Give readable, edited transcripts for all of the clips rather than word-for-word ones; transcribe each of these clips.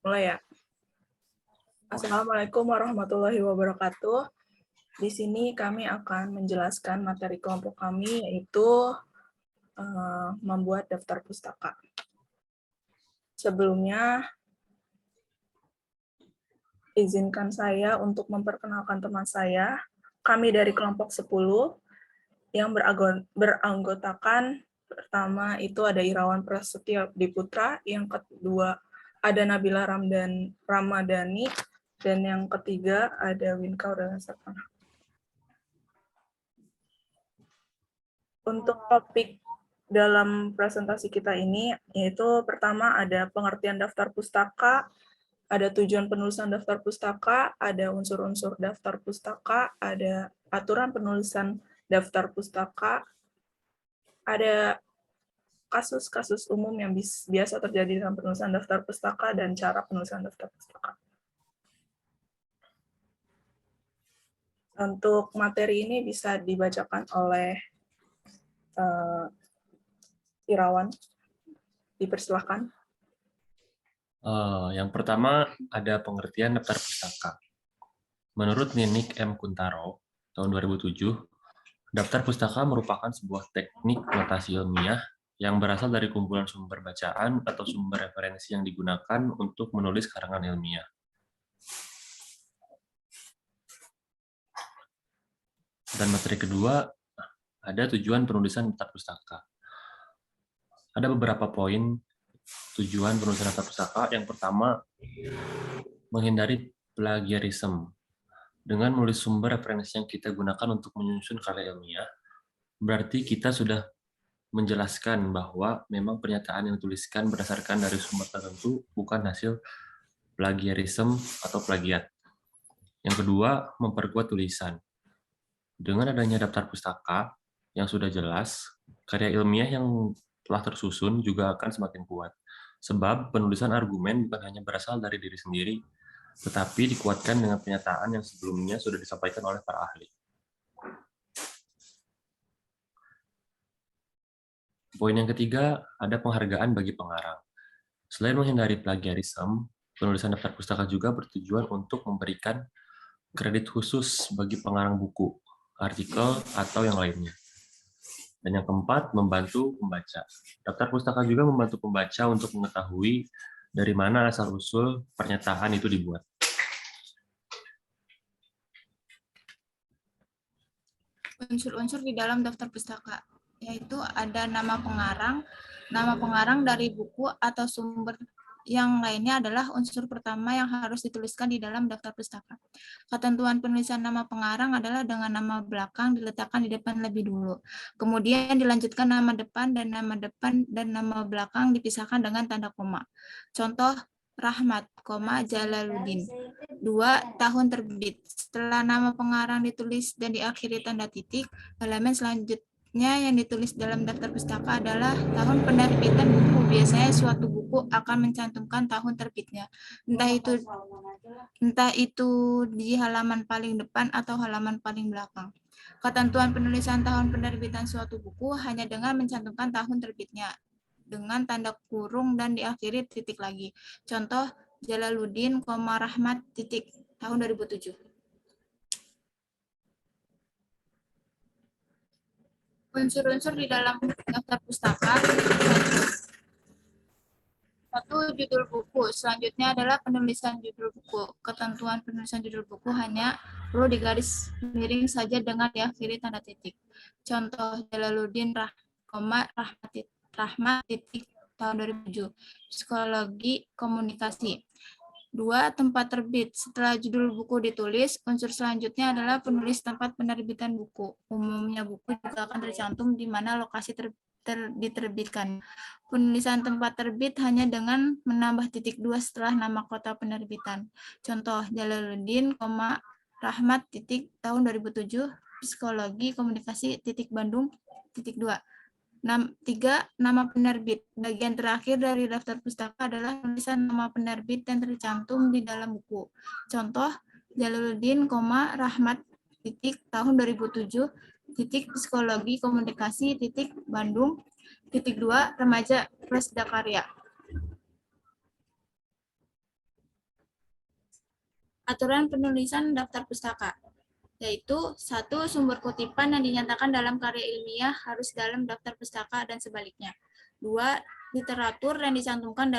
Mulai ya. Assalamualaikum warahmatullahi wabarakatuh. Di sini kami akan menjelaskan materi kelompok kami, yaitu membuat daftar pustaka. Sebelumnya, izinkan saya untuk memperkenalkan teman saya. Kami dari kelompok 10 yang beranggotakan pertama itu ada Irawan Prasetyo Diputra, yang kedua ada Nabila Ramadhani, dan yang ketiga ada Winka Udasapana. Untuk topik dalam presentasi kita ini, yaitu pertama ada pengertian daftar pustaka, ada tujuan penulisan daftar pustaka, ada unsur-unsur daftar pustaka, ada aturan penulisan daftar pustaka, ada kasus-kasus umum yang biasa terjadi dalam penulisan daftar pustaka, dan cara penulisan daftar pustaka. Untuk materi ini bisa dibacakan oleh Irawan. Dipersilahkan. Yang pertama ada pengertian daftar pustaka. Menurut Ninik M. Kuntaro, tahun 2007, daftar pustaka merupakan sebuah teknik notasi ilmiah yang berasal dari kumpulan sumber bacaan atau sumber referensi yang digunakan untuk menulis karangan ilmiah. Dan materi kedua, ada tujuan penulisan daftar pustaka. Ada beberapa poin tujuan penulisan daftar pustaka. Yang pertama, menghindari plagiarisme. Dengan menulis sumber referensi yang kita gunakan untuk menyusun karya ilmiah, berarti kita sudah menjelaskan bahwa memang pernyataan yang dituliskan berdasarkan dari sumber tertentu, bukan hasil plagiarisme atau plagiat. Yang kedua, memperkuat tulisan. Dengan adanya daftar pustaka yang sudah jelas, karya ilmiah yang telah tersusun juga akan semakin kuat. Sebab penulisan argumen bukan hanya berasal dari diri sendiri, tetapi dikuatkan dengan pernyataan yang sebelumnya sudah disampaikan oleh para ahli. Poin yang ketiga, ada penghargaan bagi pengarang. Selain menghindari plagiarisme, penulisan daftar pustaka juga bertujuan untuk memberikan kredit khusus bagi pengarang buku, artikel, atau yang lainnya. Dan yang keempat, membantu pembaca. Daftar pustaka juga membantu pembaca untuk mengetahui dari mana asal-usul pernyataan itu dibuat. Unsur-unsur di dalam daftar pustaka, yaitu ada nama pengarang dari buku atau sumber yang lainnya adalah unsur pertama yang harus dituliskan di dalam daftar pustaka. Ketentuan penulisan nama pengarang adalah dengan nama belakang diletakkan di depan lebih dulu. Kemudian dilanjutkan nama depan dan nama belakang dipisahkan dengan tanda koma. Contoh, Rahmat, Jalaluddin. 2. Tahun terbit. Setelah nama pengarang ditulis dan diakhiri tanda titik, elemen selanjutnya yang ditulis dalam daftar pustaka adalah tahun penerbitan buku. Biasanya suatu buku akan mencantumkan tahun terbitnya, entah itu di halaman paling depan atau halaman paling belakang. Ketentuan penulisan tahun penerbitan suatu buku hanya dengan mencantumkan tahun terbitnya dengan tanda kurung dan diakhiri titik lagi. Contoh, Jalaluddin, Rahmat, titik, tahun 2007. Unsur-unsur di dalam daftar pustaka. 1. Judul buku. Selanjutnya adalah penulisan judul buku. Ketentuan penulisan judul buku hanya perlu digaris miring saja dengan diakhiri tanda titik. Contoh, Jalaluddin, Rahmat, titik, tahun 2007. Psikologi komunikasi. 2. Tempat terbit. Setelah judul buku ditulis, unsur selanjutnya adalah penulis tempat penerbitan buku. Umumnya buku juga akan tercantum di mana lokasi diterbitkan. Penulisan tempat terbit hanya dengan menambah titik 2 setelah nama kota penerbitan. Contoh, Jalaluddin, Rahmat, titik, tahun 2007. Psikologi komunikasi, titik, Bandung, titik 2. 3. Nama penerbit. Bagian terakhir dari daftar pustaka adalah tulisan nama penerbit yang tercantum di dalam buku. Contoh, Jalaluddin, Rahmat, titik, tahun 2007. Psikologi Komunikasi, Bandung, 2 Remaja Prasedakarya. Aturan penulisan daftar pustaka, yaitu 1. Sumber kutipan yang dinyatakan dalam karya ilmiah harus dalam daftar pustaka dan sebaliknya. 2. Literatur yang dicantumkan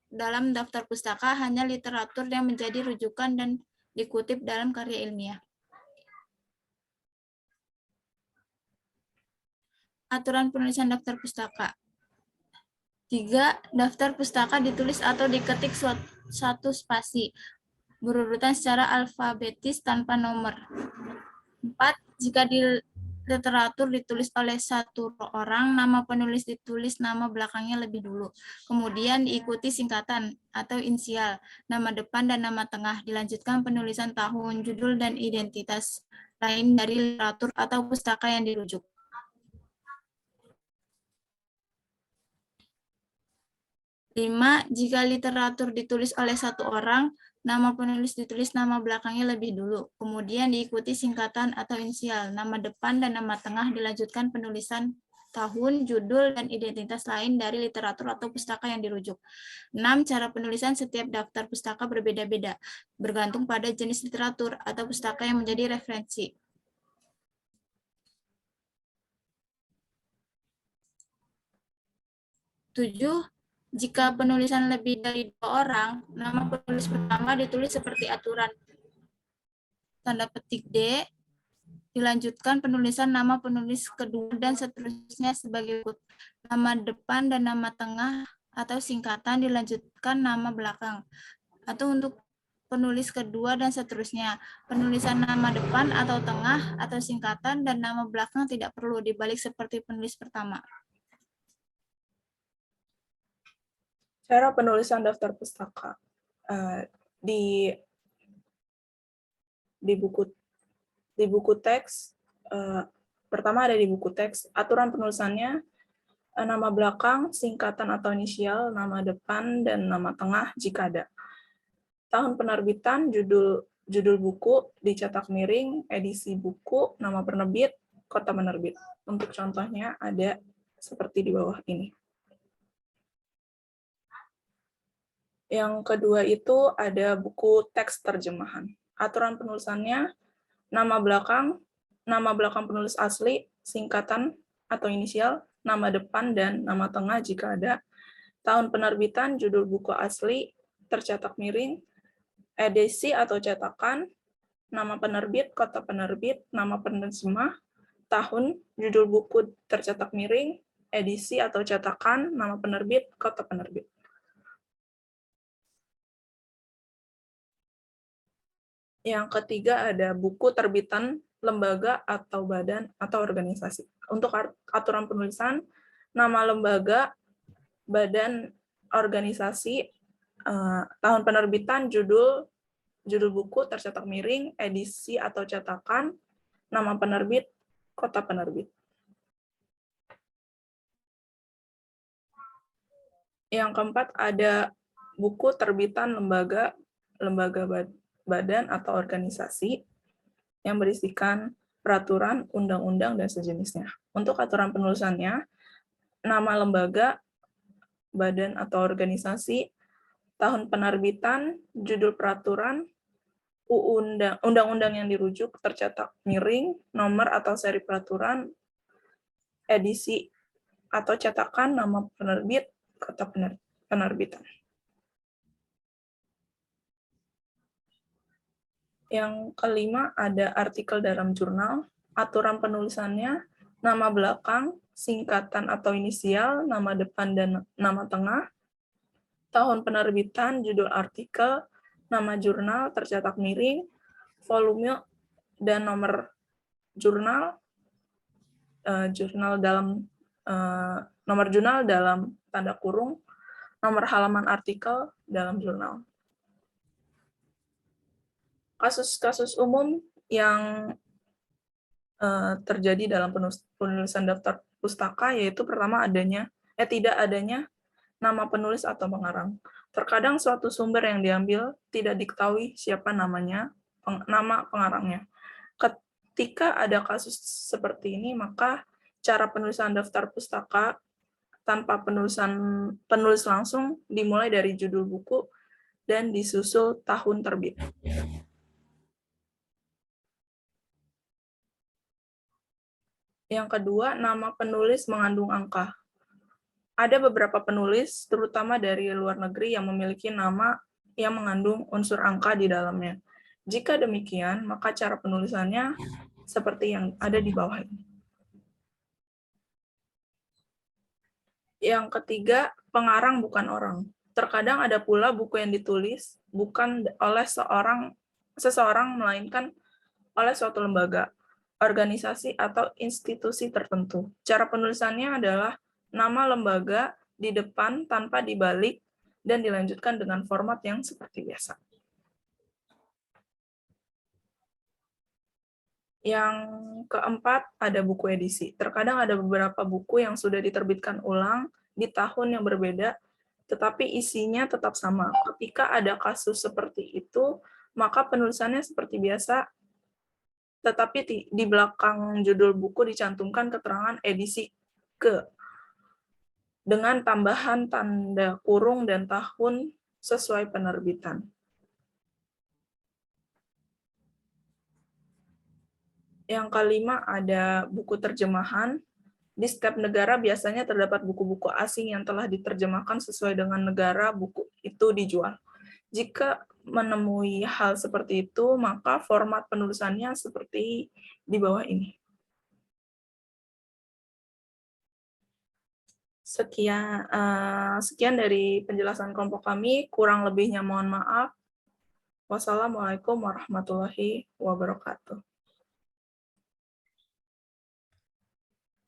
dalam daftar pustaka hanya literatur yang menjadi rujukan dan dikutip dalam karya ilmiah. Aturan penulisan daftar pustaka. 3. Daftar pustaka ditulis atau diketik satu spasi, berurutan secara alfabetis tanpa nomor. 4. Jika di literatur ditulis oleh satu orang, nama penulis ditulis nama belakangnya lebih dulu. Kemudian diikuti singkatan atau inisial, nama depan dan nama tengah. Dilanjutkan penulisan tahun, judul, dan identitas lain dari literatur atau pustaka yang dirujuk. 5. Jika literatur ditulis oleh satu orang, nama penulis ditulis nama belakangnya lebih dulu, kemudian diikuti singkatan atau inisial, nama depan dan nama tengah, dilanjutkan penulisan tahun, judul, dan identitas lain dari literatur atau pustaka yang dirujuk. 6. Cara penulisan setiap daftar pustaka berbeda-beda, bergantung pada jenis literatur atau pustaka yang menjadi referensi. 7. Jika penulisan lebih dari 2 orang, nama penulis pertama ditulis seperti aturan tanda petik D, dilanjutkan penulisan nama penulis kedua dan seterusnya sebagai berikut. Nama depan dan nama tengah atau singkatan dilanjutkan nama belakang. Atau untuk penulis kedua dan seterusnya, penulisan nama depan atau tengah atau singkatan dan nama belakang tidak perlu dibalik seperti penulis pertama. Cara penulisan daftar pustaka. Di buku teks, pertama ada di buku teks, aturan penulisannya nama belakang, singkatan atau inisial, nama depan, dan nama tengah jika ada. Tahun penerbitan, judul buku, dicetak miring, edisi buku, nama penerbit, kota penerbit. Untuk contohnya ada seperti di bawah ini. Yang kedua itu ada buku teks terjemahan. Aturan penulisannya, nama belakang penulis asli, singkatan atau inisial, nama depan dan nama tengah jika ada, tahun penerbitan, judul buku asli, tercetak miring, edisi atau cetakan, nama penerbit, kota penerbit, nama penerjemah, tahun, judul buku tercetak miring, edisi atau cetakan, nama penerbit, kota penerbit. Yang ketiga ada buku terbitan lembaga atau badan atau organisasi. Untuk aturan penulisan, nama lembaga, badan, organisasi, tahun penerbitan, judul buku tercetak miring, edisi atau cetakan, nama penerbit, kota penerbit. Yang keempat ada buku terbitan lembaga, badan atau organisasi yang berisikan peraturan, undang-undang, dan sejenisnya. Untuk aturan penulisannya, nama lembaga, badan atau organisasi, tahun penerbitan, judul peraturan, undang-undang yang dirujuk, tercetak miring, nomor atau seri peraturan, edisi atau cetakan, nama penerbit, kota penerbitan. Yang kelima ada artikel dalam jurnal, aturan penulisannya, nama belakang, singkatan atau inisial, nama depan dan nama tengah, tahun penerbitan, judul artikel, nama jurnal, tercetak miring, volume dan nomor jurnal, nomor jurnal dalam tanda kurung, nomor halaman artikel dalam jurnal. Kasus-kasus umum yang terjadi dalam penulisan daftar pustaka yaitu pertama tidak adanya nama penulis atau pengarang. Terkadang suatu sumber yang diambil tidak diketahui siapa nama pengarangnya. Ketika ada kasus seperti ini, maka cara penulisan daftar pustaka tanpa penulis langsung dimulai dari judul buku dan disusul tahun terbit. Yang kedua, nama penulis mengandung angka. Ada beberapa penulis, terutama dari luar negeri, yang memiliki nama yang mengandung unsur angka di dalamnya. Jika demikian, maka cara penulisannya seperti yang ada di bawah ini. Yang ketiga, pengarang bukan orang. Terkadang ada pula buku yang ditulis bukan oleh seseorang, melainkan oleh suatu lembaga, organisasi, atau institusi tertentu. Cara penulisannya adalah nama lembaga di depan tanpa dibalik dan dilanjutkan dengan format yang seperti biasa. Yang keempat, ada buku edisi. Terkadang ada beberapa buku yang sudah diterbitkan ulang di tahun yang berbeda, tetapi isinya tetap sama. Ketika ada kasus seperti itu, maka penulisannya seperti biasa, tetapi di belakang judul buku dicantumkan keterangan edisi ke, dengan tambahan tanda kurung dan tahun sesuai penerbitan. Yang kelima, ada buku terjemahan. Di setiap negara biasanya terdapat buku-buku asing yang telah diterjemahkan sesuai dengan negara buku itu dijual. Jika menemui hal seperti itu, maka format penulisannya seperti di bawah ini. Sekian dari penjelasan kelompok kami, kurang lebihnya mohon maaf. Wassalamualaikum warahmatullahi wabarakatuh.